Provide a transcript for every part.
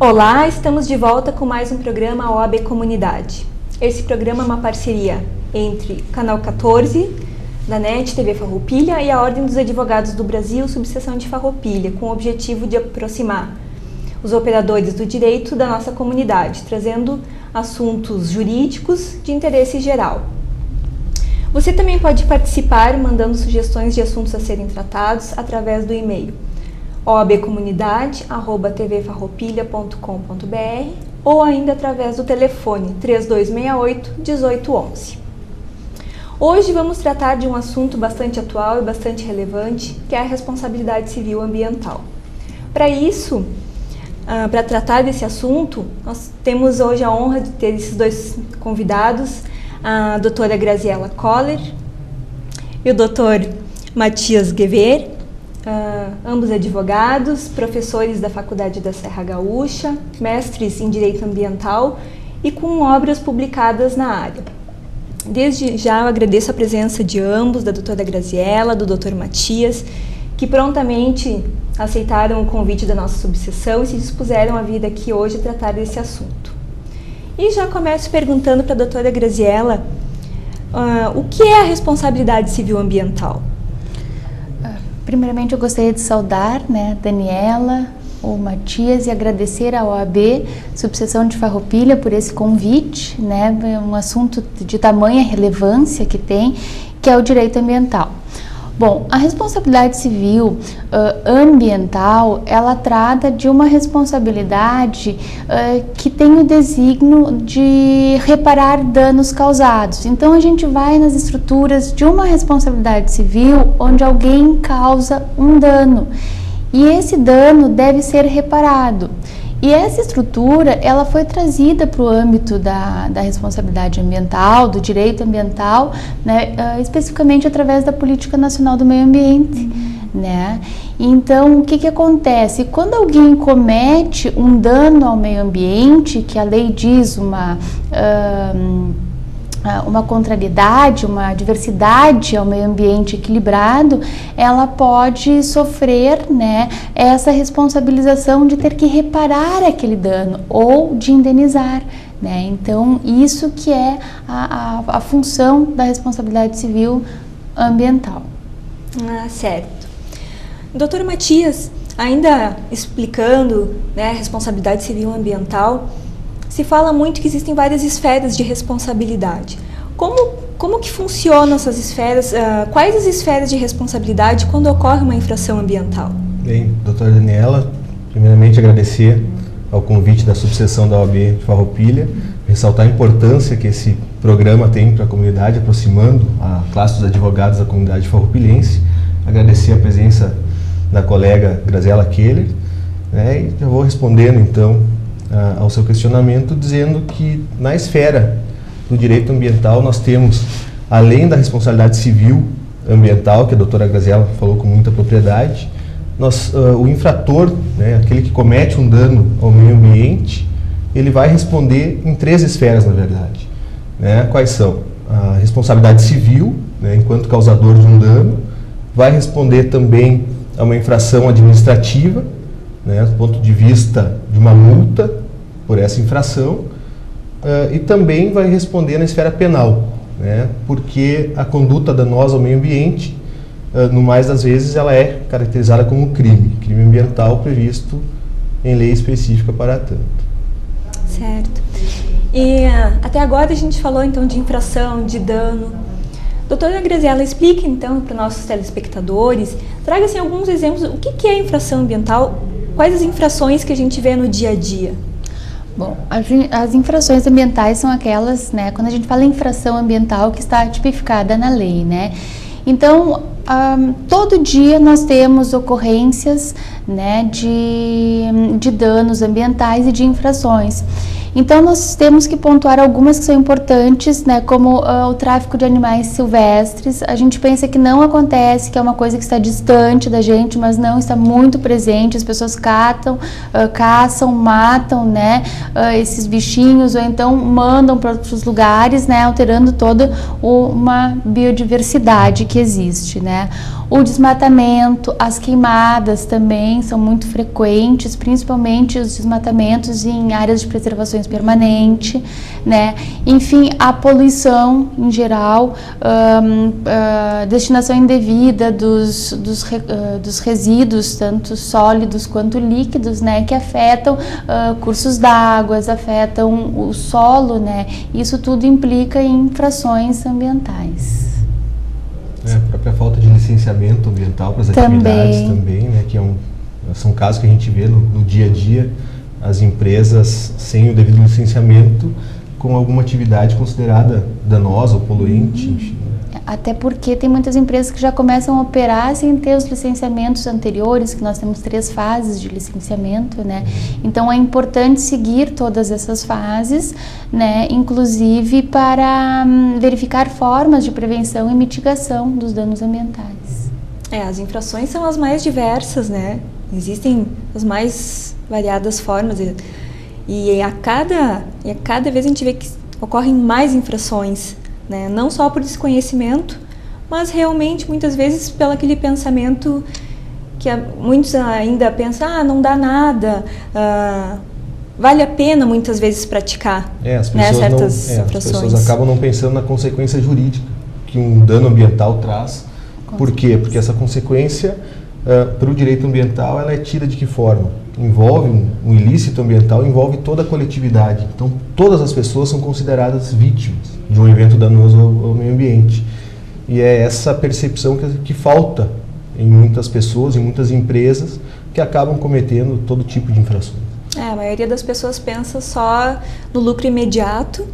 Olá, estamos de volta com mais um programa OAB Comunidade. Esse programa é uma parceria entre Canal 14, da NET TV Farroupilha e a Ordem dos Advogados do Brasil, subseção de Farroupilha, com o objetivo de aproximar os operadores do direito da nossa comunidade, trazendo assuntos jurídicos de interesse geral. Você também pode participar mandando sugestões de assuntos a serem tratados através do e-mail oabcomunidade@tvfarroupilha.com.br ou ainda através do telefone 3268-1811. Hoje vamos tratar de um assunto bastante atual e bastante relevante, que é a responsabilidade civil ambiental. Para isso, para tratar desse assunto, nós temos hoje a honra de ter esses dois convidados, a doutora Graziela Koller e o doutor Matias Gever, ambos advogados, professores da Faculdade da Serra Gaúcha, mestres em Direito Ambiental e com obras publicadas na área. Desde já eu agradeço a presença de ambos, da doutora Graziela, do doutor Matias, que prontamente aceitaram o convite da nossa subseção e se dispuseram a vir aqui hoje a tratar desse assunto. E já começo perguntando para a doutora Graziela, o que é a responsabilidade civil ambiental? Primeiramente eu gostaria de saudar, Daniela, o Matias, e agradecer à OAB, subseção de Farroupilha, por esse convite, um assunto de tamanha relevância que tem, que é o direito ambiental. Bom, a responsabilidade civil ambiental, ela trata de uma responsabilidade que tem o desígnio de reparar danos causados. Então, a gente vai nas estruturas de uma responsabilidade civil onde alguém causa um dano e esse dano deve ser reparado. E essa estrutura, ela foi trazida para o âmbito da responsabilidade ambiental, do direito ambiental, especificamente através da Política Nacional do Meio Ambiente. Então, o que acontece? Quando alguém comete um dano ao meio ambiente, que a lei diz uma contrariedade, uma diversidade ao meio ambiente equilibrado, ela pode sofrer essa responsabilização de ter que reparar aquele dano ou de indenizar. Então, isso que é a função da responsabilidade civil ambiental. Certo. Doutor Matias, ainda explicando a responsabilidade civil ambiental, se fala muito que existem várias esferas de responsabilidade. Como que funcionam essas esferas? Quais as esferas de responsabilidade quando ocorre uma infração ambiental? Bem, doutora Daniela, primeiramente agradecer ao convite da subseção da OAB de Farroupilha, ressaltar a importância que esse programa tem para a comunidade, aproximando a classe dos advogados da comunidade farroupilhense, agradecer a presença da colega Graziela Koller, e já vou respondendo então ao seu questionamento, dizendo que na esfera do direito ambiental nós temos, além da responsabilidade civil ambiental, que a doutora Graziela falou com muita propriedade, o infrator, aquele que comete um dano ao meio ambiente, ele vai responder em três esferas, na verdade. Quais são? A responsabilidade civil, enquanto causador de um dano, vai responder também a uma infração administrativa, do ponto de vista de uma multa por essa infração, e também vai responder na esfera penal, porque a conduta danosa ao meio ambiente, no mais das vezes, ela é caracterizada como crime ambiental previsto em lei específica para tanto. Certo. E até agora a gente falou então de infração, de dano. Doutora Graziela, explique então para nossos telespectadores, traga alguns exemplos, o que é infração ambiental, quais as infrações que a gente vê no dia a dia? Bom, as infrações ambientais são aquelas, quando a gente fala em infração ambiental, que está tipificada na lei, Então, todo dia nós temos ocorrências, de danos ambientais e de infrações. Então, nós temos que pontuar algumas que são importantes, como o tráfico de animais silvestres. A gente pensa que não acontece, que é uma coisa que está distante da gente, mas não, está muito presente. As pessoas caçam, matam, esses bichinhos, ou então mandam para outros lugares, alterando toda uma biodiversidade que existe, O desmatamento, as queimadas também são muito frequentes, principalmente os desmatamentos em áreas de preservações permanente, né? Enfim, a poluição em geral, destinação indevida dos resíduos, tanto sólidos quanto líquidos, né? Que afetam cursos d'água, afetam o solo, né? Isso tudo implica em infrações ambientais. A própria falta de licenciamento ambiental para as atividades também, né? Que são casos que a gente vê no dia a dia, as empresas sem o devido licenciamento com alguma atividade considerada danosa ou poluente, enfim. Até porque tem muitas empresas que já começam a operar sem ter os licenciamentos anteriores, que nós temos 3 fases de licenciamento, né? Então é importante seguir todas essas fases, né? Inclusive para verificar formas de prevenção e mitigação dos danos ambientais. As infrações são as mais diversas, né? Existem as mais variadas formas e a cada vez a gente vê que ocorrem mais infrações, né? Não só por desconhecimento, mas realmente muitas vezes pelo aquele pensamento que muitos ainda pensam, não dá nada, vale a pena muitas vezes praticar, as pessoas, né, certas infrações. As pessoas acabam não pensando na consequência jurídica que um dano ambiental traz. Por quê? Porque essa consequência, para o direito ambiental, ela é tida de que forma? Envolve um ilícito ambiental, envolve toda a coletividade. Então, todas as pessoas são consideradas vítimas de um evento danoso ao meio ambiente. E é essa percepção que falta em muitas pessoas, em muitas empresas, que acabam cometendo todo tipo de infrações. A maioria das pessoas pensa só no lucro imediato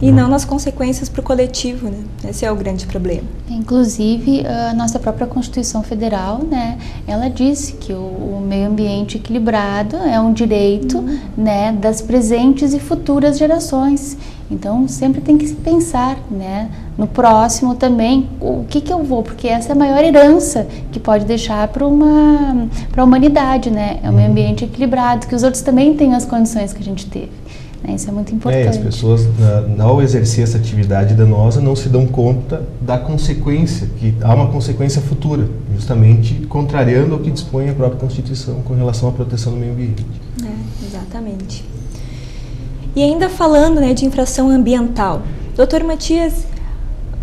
e não nas consequências para o coletivo, né? Esse é o grande problema. Inclusive, a nossa própria Constituição Federal, né, ela disse que o meio ambiente equilibrado é um direito, né, das presentes e futuras gerações. Então, sempre tem que se pensar, né, no próximo também, o que eu vou, porque essa é a maior herança que pode deixar para a humanidade, né, é o meio ambiente equilibrado, que os outros também tenham as condições que a gente teve. Isso é muito importante. As pessoas, ao exercer essa atividade danosa, não se dão conta da consequência, que há uma consequência futura, justamente contrariando o que dispõe a própria Constituição com relação à proteção do meio ambiente. Exatamente. E ainda falando, né, de infração ambiental, Dr. Matias,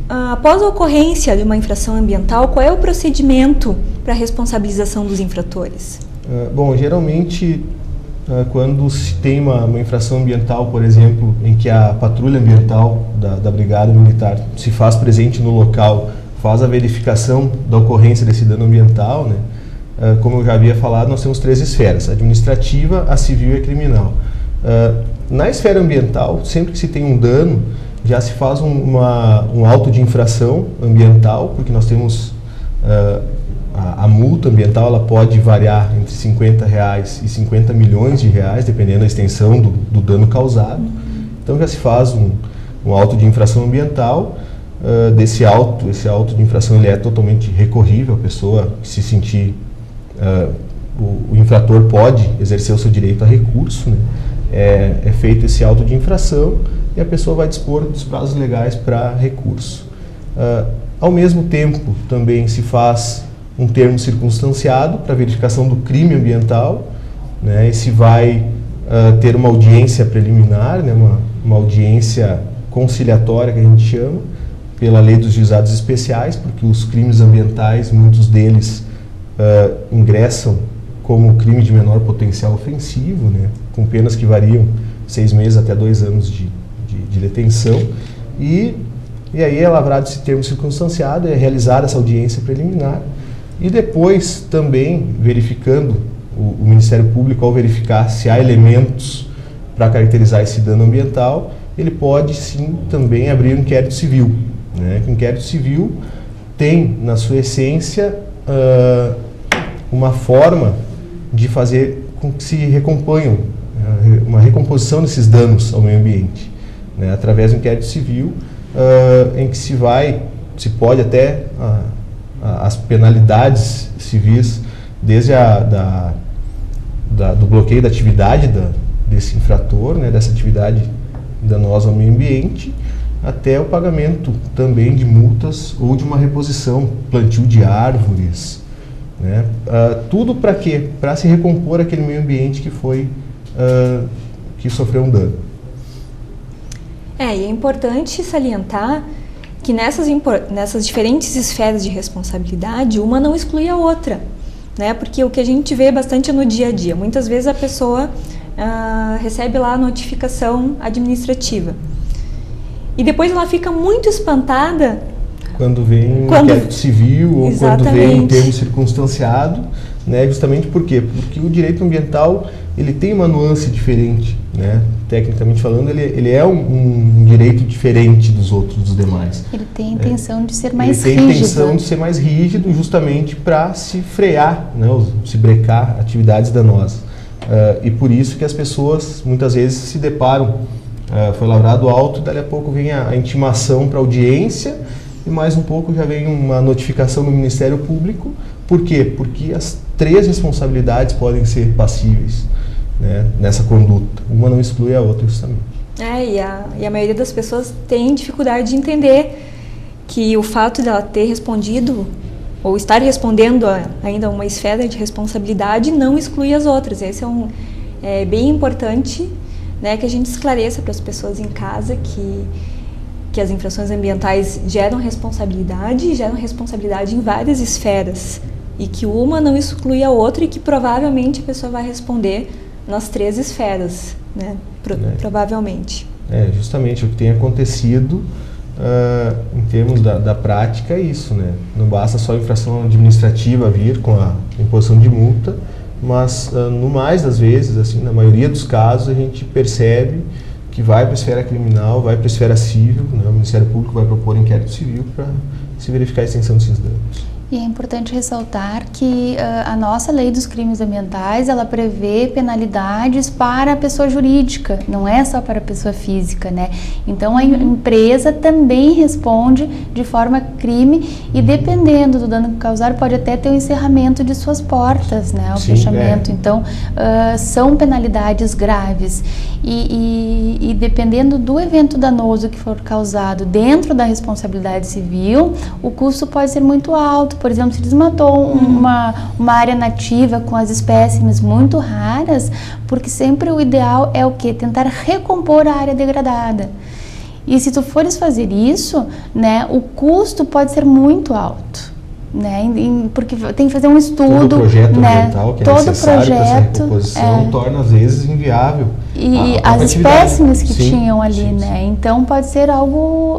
após a ocorrência de uma infração ambiental, qual é o procedimento para a responsabilização dos infratores? Bom, geralmente, quando se tem uma infração ambiental, por exemplo, em que a patrulha ambiental da Brigada Militar se faz presente no local, faz a verificação da ocorrência desse dano ambiental, né? Como eu já havia falado, nós temos 3 esferas, a administrativa, a civil e a criminal. Na esfera ambiental, sempre que se tem um dano, já se faz um auto de infração ambiental, porque nós temos a multa ambiental, ela pode variar entre R$50 e 50 milhões de reais, dependendo da extensão do dano causado. Então já se faz um auto de infração ambiental. Esse auto de infração ele é totalmente recorrível, a pessoa que se sentir, o infrator pode exercer o seu direito a recurso, né? É feito esse auto de infração e a pessoa vai dispor dos prazos legais para recurso. Ao mesmo tempo, também se faz um termo circunstanciado para verificação do crime ambiental, né? Esse vai ter uma audiência preliminar, né? Uma audiência conciliatória, que a gente chama, pela lei dos juizados especiais, porque os crimes ambientais, muitos deles ingressam como crime de menor potencial ofensivo, né? Com penas que variam 6 meses até 2 anos de detenção. E aí é lavrado esse termo circunstanciado, é realizada essa audiência preliminar. E depois também verificando, o Ministério Público, ao verificar se há elementos para caracterizar esse dano ambiental, ele pode sim também abrir um inquérito civil, né? O inquérito civil tem, na sua essência, uma forma de fazer com que se recomponham, uma recomposição desses danos ao meio ambiente, né? Através do inquérito civil, em que se pode até as penalidades civis, desde do bloqueio da atividade desse infrator, né, dessa atividade danosa ao meio ambiente, até o pagamento também de multas ou de uma reposição, plantio de árvores, né? Tudo para quê? Para se recompor aquele meio ambiente que sofreu um dano. E é importante salientar que nessas diferentes esferas de responsabilidade, uma não exclui a outra, né? Porque o que a gente vê bastante no dia a dia, muitas vezes a pessoa recebe lá a notificação administrativa e depois ela fica muito espantada quando vem um inquérito civil ou quando vem um termo circunstanciado, né? Justamente por quê? Porque o direito ambiental ele tem uma nuance diferente, né? Tecnicamente falando, ele é um direito diferente dos outros, dos demais. Ele tem a intenção de ser mais rígido. Ele tem a intenção de ser mais rígido justamente para se frear, né? Se brecar atividades danosas. E por isso que as pessoas muitas vezes se deparam, foi lavrado auto, dali a pouco vem a intimação para audiência e mais um pouco já vem uma notificação no Ministério Público. Por quê? Porque as 3 responsabilidades podem ser passíveis, né, nessa conduta. Uma não exclui a outra, justamente. E a maioria das pessoas tem dificuldade de entender que o fato dela ter respondido ou estar respondendo ainda uma esfera de responsabilidade não exclui as outras. Esse é bem importante, né, que a gente esclareça para as pessoas em casa que as infrações ambientais geram responsabilidade em várias esferas e que uma não exclui a outra e que provavelmente a pessoa vai responder nas 3 esferas, né? Provavelmente. Justamente o que tem acontecido em termos da prática é isso, né? Não basta só a infração administrativa vir com a imposição de multa, mas no mais das vezes, assim, na maioria dos casos, a gente percebe que vai para a esfera criminal, vai para a esfera civil, né? O Ministério Público vai propor inquérito civil para se verificar a extensão desses danos. E é importante ressaltar que a nossa lei dos crimes ambientais, ela prevê penalidades para a pessoa jurídica, não é só para a pessoa física, né? Então a empresa também responde de forma crime e dependendo do dano causado pode até ter o encerramento de suas portas, né? O fechamento. Então são penalidades graves e dependendo do evento danoso que for causado dentro da responsabilidade civil, o custo pode ser muito alto. Por exemplo, se desmatou uma área nativa com as espécimes muito raras, porque sempre o ideal é o quê? Tentar recompor a área degradada. E se tu fores fazer isso, né, o custo pode ser muito alto, né, porque tem que fazer um estudo. Todo o projeto né, ambiental que é todo necessário projeto, para essa recomposição torna às vezes inviável e as espécimes que tinham ali, né? Então pade ser algo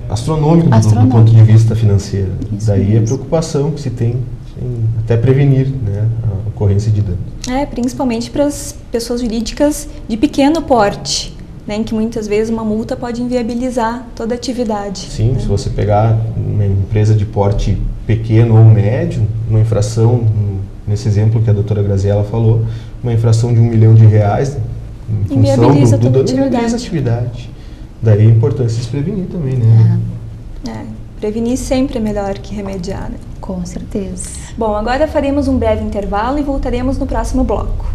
astronômico do ponto de vista financeiro. Isso daí mesmo. A preocupação que se tem em até prevenir, né, a ocorrência de danos. Principalmente para as pessoas jurídicas de pequeno porte, né, em que muitas vezes uma multa pode inviabilizar toda a atividade. Sim, né? Se você pegar uma empresa de porte pequeno ou médio, uma infração, nesse exemplo que a doutora Graziella falou, uma infração de R$1 milhão, em função do dano, inviabiliza a atividade. Daí a importância de se prevenir também, né? Prevenir sempre é melhor que remediar, né? Com certeza. Bom, agora faremos um breve intervalo e voltaremos no próximo bloco.